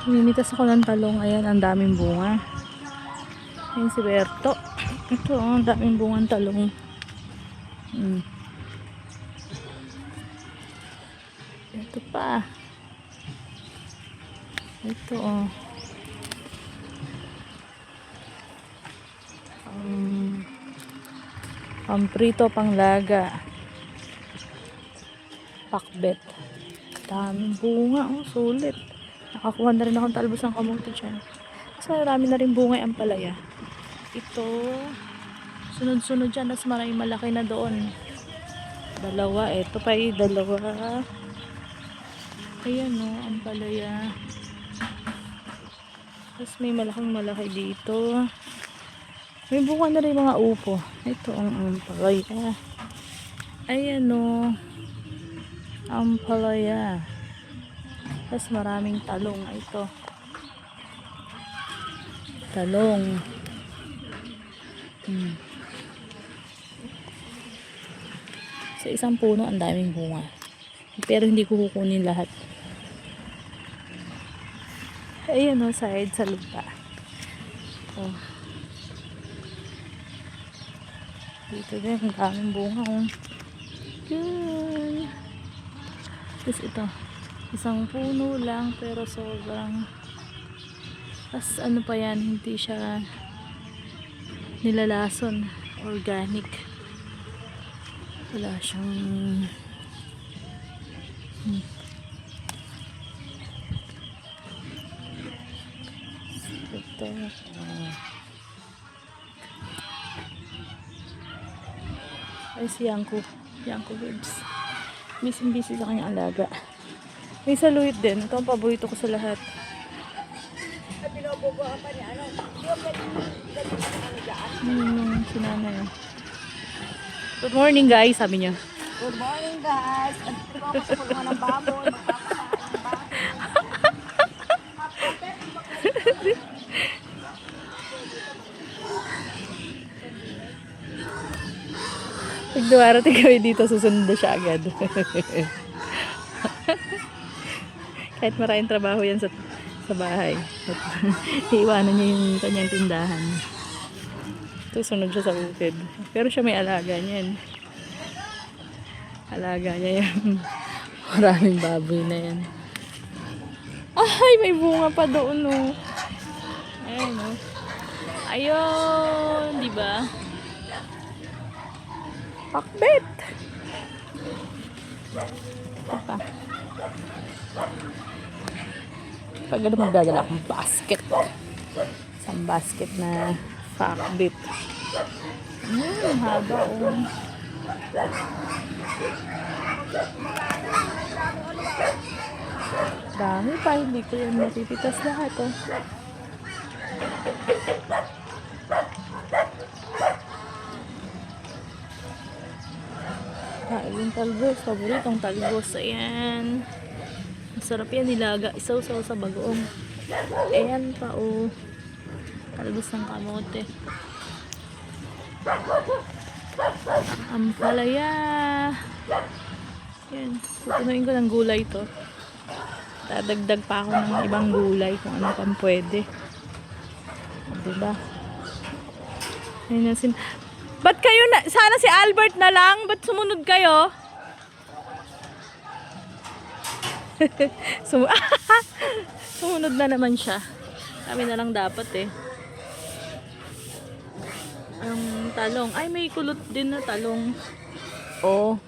Mimitas ako ng talong. Ayan, ang daming bunga. Ayan si Berto. Ito, ang daming bungang talong. Ito pa. Ito, oh. Prito, panglaga. Pakbet. Daming bunga, oh, sulit. Nakakuha na rin akong talbos ng kamote dyan. Mas marami na rin bunga ang palaya. Ito, sunod-sunod dyan, mas maraming malaki na doon. Dalawa, ito pa dalawa. Ayan, oh, ang palaya. Tapos may malaki dito. May bunga na rin mga upo. Ito ang palaya. Ayan, oh, ang palaya. Tapos maraming talong. Ito. Talong. Sa isang puno, ang daming bunga. Pero hindi ko kukunin lahat. Ayan o, side sa lupa. Oh. Dito din, ang daming bunga. Oh. Yun. Tapos ito. Isang puno lang, pero sobrang... As ano pa yan, hindi siya nilalason. Organic. Wala siyang ito ay si Yanko Babes, busy sa kanyang alaga. May saluit din, ito ang paborito ko sa lahat. Sinanay. Good morning guys, sabi niya. Good morning guys. Ito ako sa kulungan ng baboy. Pag dumarating kami dito, susunod na siya agad. Kahit maraming trabaho yan sa bahay. Iiwanan niya yung kanyang tindahan. Susunod siya sa bukid. Pero siya may alaga niyan. Alaga niya yan. Maraming baboy na yan. Ay, may bunga pa doon, oh. Ayun, oh. Ayun, di ba? Pakbet. Apa? Pag ano magdadala akong basket. Isang basket na pakbet. Haba, oh. Dami pa, hindi ko yan mapipitas lahat, oh. Yung talbos, paboritong talbos. Ayan. Masarap yan, nilaga. Isaw-saw sa bagoong. Ayan pa, oh. Talbos ng kamote. Ang palaya. Ayan. Pupunuin ko ng gulay to. Dadagdag pa ako ng ibang gulay kung ano pang pwede. Diba? Ayan na ba't kayo na? Sana si Albert na lang. Ba't sumunod kayo? Sumunod na naman siya. Kami na lang dapat eh. Ang talong. Ay, may kulot din na talong. Oh.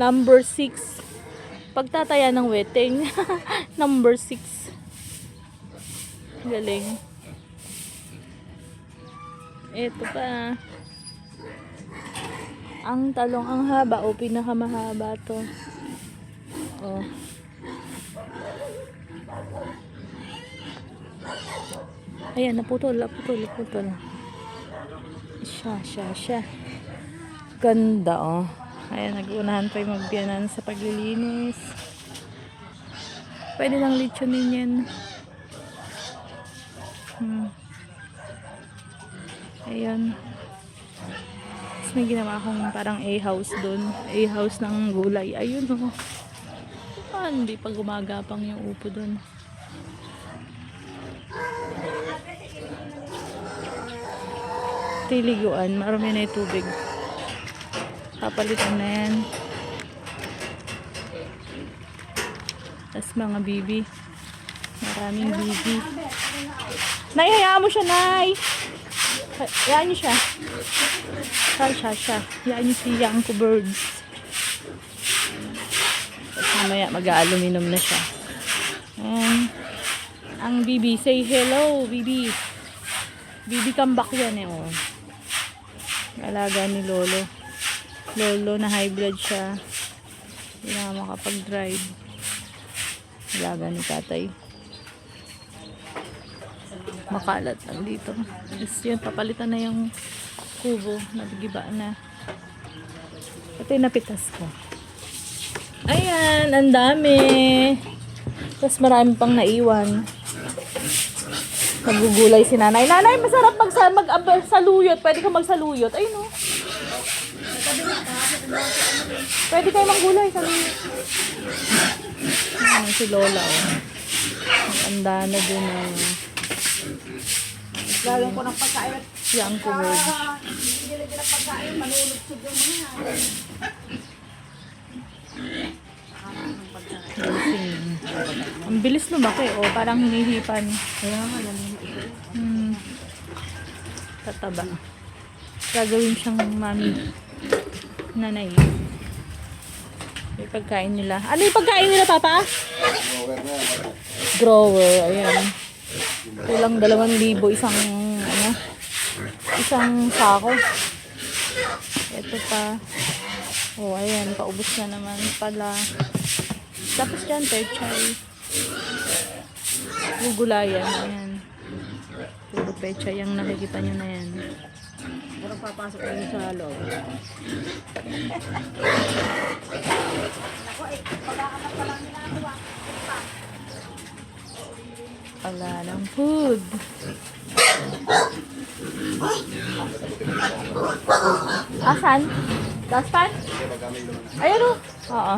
Number 6. Pagtataya ng wedding. Number 6. Galing. Ito pa. Ang talong ang haba o pinakamahaba to. Oh. Ayan, naputol. Siya. Ganda, oh. Ayan, nag-uunahan pa yung magbiyanan sa paglilinis. Pwede lang litsunin yan. Ayan. Tapos may ginawa akong parang A-house doon. A-house ng gulay. Ayun, oh. yan. Hindi pa gumagapang yung upo dun. Tiliguan. Marami na yung tubig. Papalitan na yan. Tapos mga bibi. Maraming bibi. Nay, hayaan mo siya, Nay. Hayaan niyo siya. Siya. Hayaan niyo si Yanko Birds. Tapos mamaya mag-aluminum na siya. And, ang bibi, say hello, bibi. Bibi comeback yan eh, oh. Alaga ni Lolo. Lolo na high blood siya. Hindi na makapag-drive. Alaga ni tatay. Makalat lang dito. Tapos yun, papalitan na yung kubo. Nagiba na. Ito yung napitas ko. Ayan, ang dami. Tapos marami pang naiwan. Nagugulay si nanay. Nanay, masarap magsaluyot. Pwede ka magsaluyot. Ayun, no? Pwede kayo manggulay. Saluyot. Ayan, si Lola, oh. Ang na dun, oh. Lalong ko ng pagkain. Yang kubod. Hindi rin ng pagkain. Manulugsog yung mga. Ang bilis lumaki, oh. Parang hinihipan. Kaya nga, alam mo ito. Tataba. Gagawin siyang mami. Nanay. Yung pagkain nila. Ano yung pagkain nila, Papa? Grower. Ayan. Kulang 2,000 isang sako. Ito pa. Oh, ayan. Paubos na naman pala. Tapos dyan, pechay. Gugulayan. Ayan. Puro pechay ang nakikita nyo na yan. Parang papasok na sa loob. Ako pag-aanap pa lang ginagawa. Wala ng food. Asan? Daspan? Ayun o. Oo.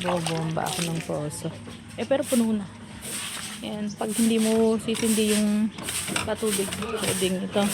Bobomba ako ng poso. Pero puno na. Ayan, pag hindi mo sisindi yung patubig, pwedeng ito.